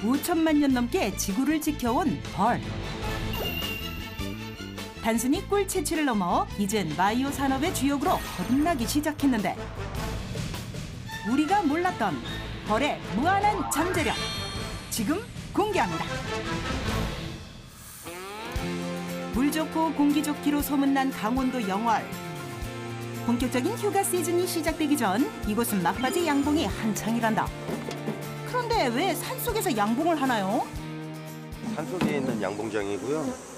5천만 년 넘게 지구를 지켜온 벌. 단순히 꿀 채취를 넘어 이젠 바이오 산업의 주역으로 거듭나기 시작했는데 우리가 몰랐던 벌의 무한한 잠재력 지금 공개합니다. 물 좋고 공기 좋기로 소문난 강원도 영월. 본격적인 휴가 시즌이 시작되기 전 이곳은 막바지 양봉이 한창이란다. 그런데 왜 산속에서 양봉을 하나요? 산속에 있는 양봉장이고요.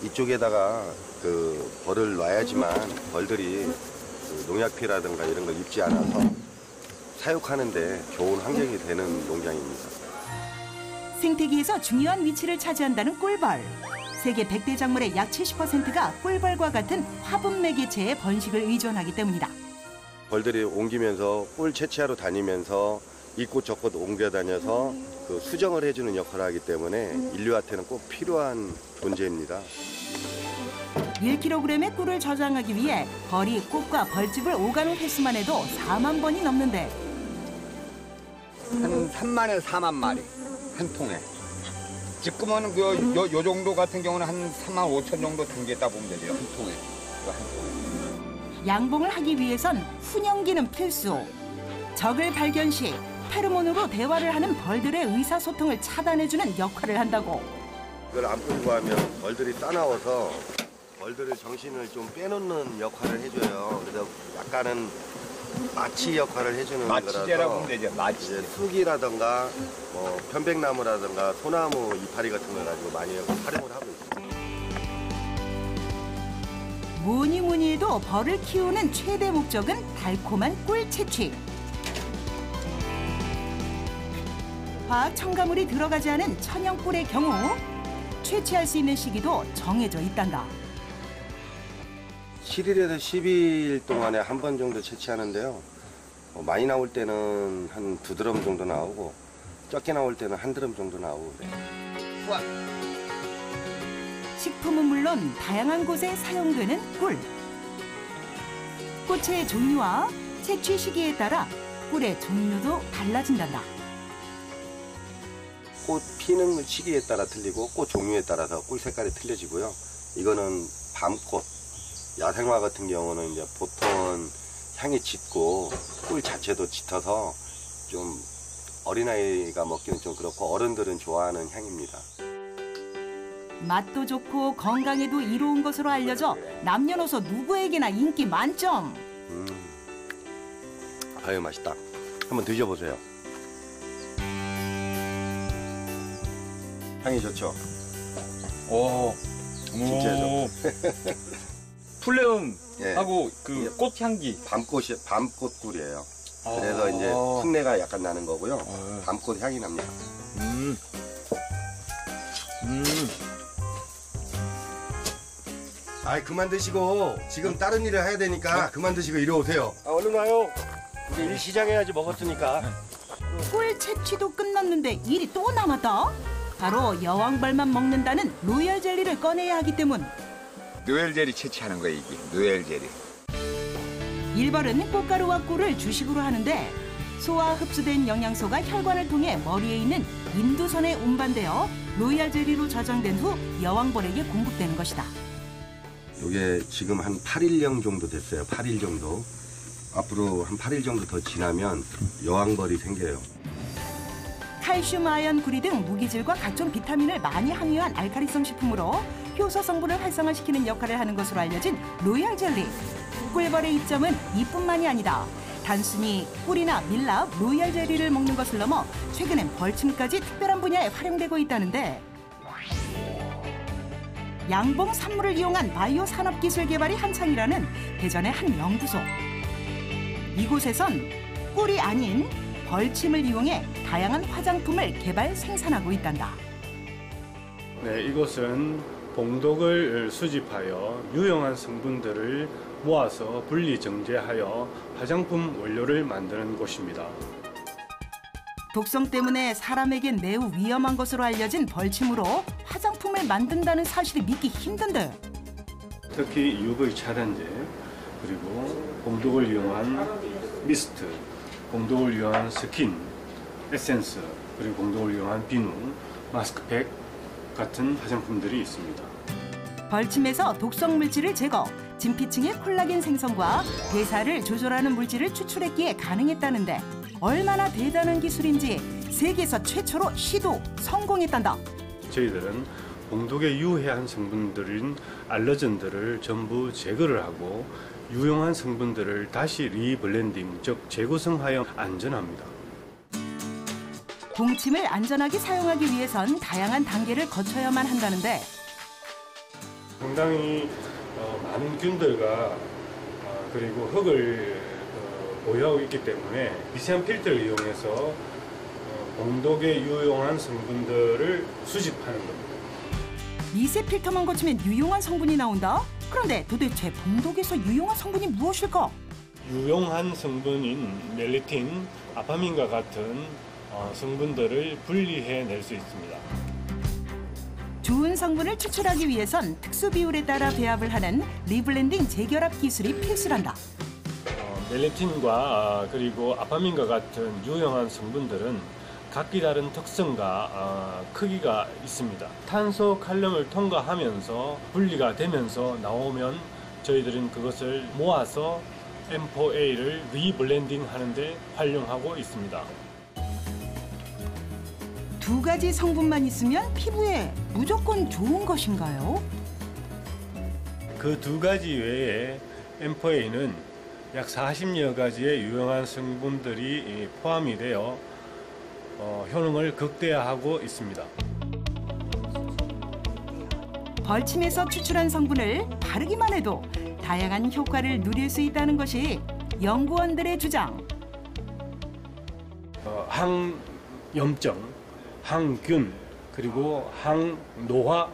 이쪽에다가 그 벌을 놔야지만 벌들이 그 농약피라든가 이런 걸 입지 않아서 사육하는데 좋은 환경이 되는 농장입니다. 생태계에서 중요한 위치를 차지한다는 꿀벌. 세계 100대 작물의 약 70%가 꿀벌과 같은 화분 매개체의 번식을 의존하기 때문이다. 벌들이 옮기면서 꿀 채취하러 다니면서 이 꽃 저 꽃 옮겨 다녀서 그 수정을 해주는 역할을 하기 때문에 인류한테는 꼭 필요한 존재입니다. 1kg의 꿀을 저장하기 위해 벌이 꽃과 벌집을 오가는 횟수만 해도 4만 번이 넘는데 한 3만에서 4만 마리 한 통에. 지금은 요 정도 같은 경우는 한 3만 5천 정도 담겼다 보면 돼요. 한 통에. 한 통에. 양봉을 하기 위해선 훈연기는 필수. 적을 발견 시 페로몬으로 대화를 하는 벌들의 의사소통을 차단해주는 역할을 한다고. 이걸 안 뿌리고 하면 벌들이 싸나워서 벌들의 정신을 좀 빼놓는 역할을 해줘요. 그래서 약간은 마취 역할을 해주는 마취제라고 거라서 하면 되죠. 마취제. 쑥이라든가 뭐 편백나무라든가 소나무 이파리 같은 걸 가지고 많이 활용을 하고 있습니다. 뭐니 해도 벌을 키우는 최대 목적은 달콤한 꿀 채취. 화학 첨가물이 들어가지 않은 천연 꿀의 경우 채취할 수 있는 시기도 정해져 있단다. 7일에서 12일 동안에 한 번 정도 채취하는데요. 많이 나올 때는 한 2드럼 정도 나오고 적게 나올 때는 1드럼 정도 나오고 그래요. 식품은 물론 다양한 곳에 사용되는 꿀. 꽃의 종류와 채취 시기에 따라 꿀의 종류도 달라진단다. 꽃 피는 시기에 따라 틀리고 꽃 종류에 따라서 꿀 색깔이 틀려지고요. 이거는 밤꽃, 야생화 같은 경우는 이제 보통은 향이 짙고 꿀 자체도 짙어서 좀 어린아이가 먹기는 좀 그렇고 어른들은 좋아하는 향입니다. 맛도 좋고 건강에도 이로운 것으로 알려져 남녀노소 누구에게나 인기 만점. 아유 맛있다. 한번 드셔보세요. 향이 좋죠? 오. 진짜죠? 풀레음하고 그 꽃향기. 밤꽃 꿀이에요. 그래서 이제 흙내가 약간 나는 거고요. 밤꽃 향이 납니다. 아이 그만 드시고 지금 다른 일을 해야 되니까 그만 드시고 이리 오세요. 얼른 와요. 이제 일 시작해야지 먹었으니까. 꿀 채취도 끝났는데 일이 또 남았다. 바로 여왕벌만 먹는다는 로얄 젤리를 꺼내야 하기 때문. 노엘 젤리 채취하는 거예요, 이게. 노엘 젤리. 일벌은 꽃가루와 꿀을 주식으로 하는데 소화 흡수된 영양소가 혈관을 통해 머리에 있는 인두선에 운반되어 로얄 젤리로 저장된 후 여왕벌에게 공급되는 것이다. 이게 지금 한 8일령 정도 됐어요. 8일 정도. 앞으로 한 8일 정도 더 지나면 여왕벌이 생겨요. 칼슘, 아연, 구리 등 무기질과 각종 비타민을 많이 함유한 알칼리성 식품으로 효소 성분을 활성화시키는 역할을 하는 것으로 알려진 로얄 젤리. 꿀벌의 이점은 이뿐만이 아니다. 단순히 꿀이나 밀랍, 로얄 젤리를 먹는 것을 넘어 최근엔 벌침까지 특별한 분야에 활용되고 있다는데 양봉 산물을 이용한 바이오 산업 기술 개발이 한창이라는 대전의 한 연구소. 이곳에선 꿀이 아닌 벌침을 이용해 다양한 화장품을 개발 생산하고 있단다. 네, 이곳은 봉독을 수집하여 유용한 성분들을 모아서 분리 정제하여 화장품 원료를 만드는 곳입니다. 독성 때문에 사람에겐 매우 위험한 것으로 알려진 벌침으로 화장품을 만든다는 사실이 믿기 힘든데 특히 UV 차단제, 그리고 봉독을 이용한 미스트, 봉독을 이용한 스킨, 에센스, 그리고 봉독을 이용한 비누, 마스크팩 같은 화장품들이 있습니다. 벌침에서 독성 물질을 제거, 진피층의 콜라겐 생성과 대사를 조절하는 물질을 추출했기에 가능했다는데 얼마나 대단한 기술인지 세계에서 최초로 시도 성공했단다. 저희들은 봉독에 유해한 성분들인 알러전들을 전부 제거를 하고 유용한 성분들을 다시 리블렌딩, 즉 재구성하여 안전합니다. 봉침을 안전하게 사용하기 위해선 다양한 단계를 거쳐야만 한다는데 상당히 많은 균들과 그리고 흙을 보유하고 있기 때문에 미세한 필터를 이용해서 봉독에 유용한 성분들을 수집하는 겁니다. 미세 필터만 거치면 유용한 성분이 나온다? 그런데 도대체 봉독에서 유용한 성분이 무엇일까? 유용한 성분인 멜리틴, 아파민과 같은 성분들을 분리해낼 수 있습니다. 좋은 성분을 추출하기 위해선 특수 비율에 따라 배합을 하는 리블렌딩 재결합 기술이 필수란다. 멜리틴과 그리고 아파민과 같은 유용한 성분들은 각기 다른 특성과 크기가 있습니다. 탄소 칼륨을 통과하면서 분리가 되면서 나오면 저희들은 그것을 모아서 M4A를 리블렌딩 하는데 활용하고 있습니다. 두 가지 성분만 있으면 피부에 무조건 좋은 것인가요? 그 두 가지 외에 M4A는 약 40여 가지의 유용한 성분들이 포함이 되어 효능을 극대화하고 있습니다. 벌침에서 추출한 성분을 바르기만 해도 다양한 효과를 누릴 수 있다는 것이 연구원들의 주장. 항염증, 항균, 그리고 항노화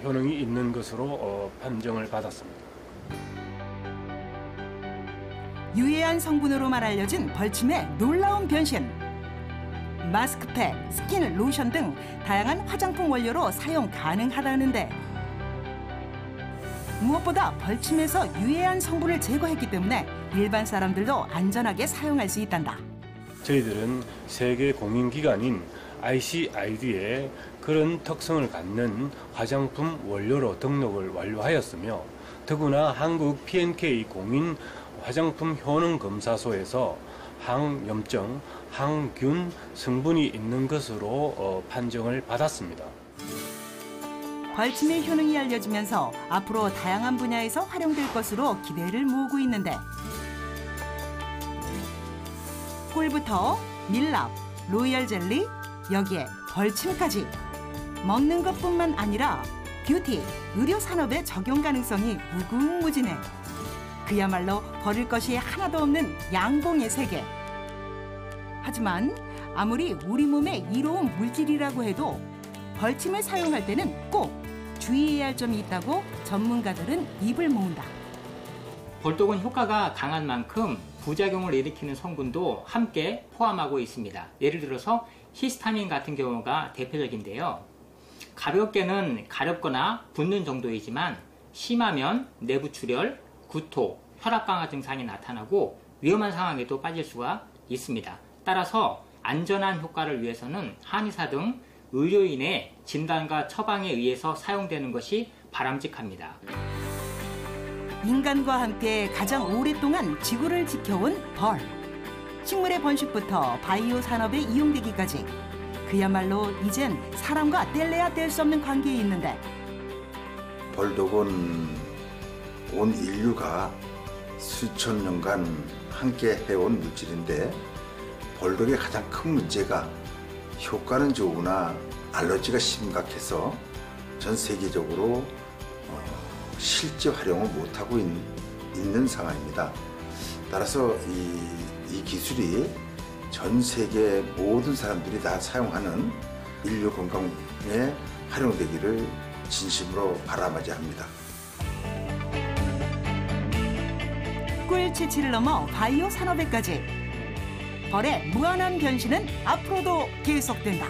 효능이 있는 것으로 판정을 받았습니다. 유해한 성분으로만 알려진 벌침의 놀라운 변신. 마스크팩, 스킨, 로션 등 다양한 화장품 원료로 사용 가능하다는데 무엇보다 벌침에서 유해한 성분을 제거했기 때문에 일반 사람들도 안전하게 사용할 수 있단다. 저희들은 세계 공인기관인 ICID에 그런 특성을 갖는 화장품 원료로 등록을 완료하였으며 더구나 한국 P&K 공인 화장품 효능검사소에서 항염증, 항균 성분이 있는 것으로 판정을 받았습니다. 벌침의 효능이 알려지면서 앞으로 다양한 분야에서 활용될 것으로 기대를 모으고 있는데 꿀부터 밀랍, 로열 젤리, 여기에 벌침까지 먹는 것뿐만 아니라 뷰티, 의료 산업의 적용 가능성이 무궁무진해. 그야말로 버릴 것이 하나도 없는 양봉의 세계. 하지만 아무리 우리 몸에 이로운 물질이라고 해도 벌침을 사용할 때는 꼭 주의해야 할 점이 있다고 전문가들은 입을 모은다. 벌독은 효과가 강한 만큼 부작용을 일으키는 성분도 함께 포함하고 있습니다. 예를 들어서 히스타민 같은 경우가 대표적인데요. 가볍게는 가렵거나 붓는 정도이지만 심하면 내부 출혈, 구토, 혈압 강화 증상이 나타나고 위험한 상황에도 빠질 수가 있습니다. 따라서 안전한 효과를 위해서는 한의사 등 의료인의 진단과 처방에 의해서 사용되는 것이 바람직합니다. 인간과 함께 가장 오랫동안 지구를 지켜온 벌. 식물의 번식부터 바이오 산업에 이용되기까지 그야말로 이젠 사람과 뗄래야 뗄 수 없는 관계에 있는데 벌독은 온 인류가 수천 년간 함께 해온 물질인데 벌독의 가장 큰 문제가 효과는 좋으나 알러지가 심각해서 전 세계적으로 실제 활용을 못하고 있는 상황입니다. 따라서 이 기술이 전 세계 모든 사람들이 다 사용하는 인류 건강에 활용되기를 진심으로 바라마지합니다. 꿀치치를 넘어 바이오 산업에까지 벌의 무한한 변신은 앞으로도 계속된다.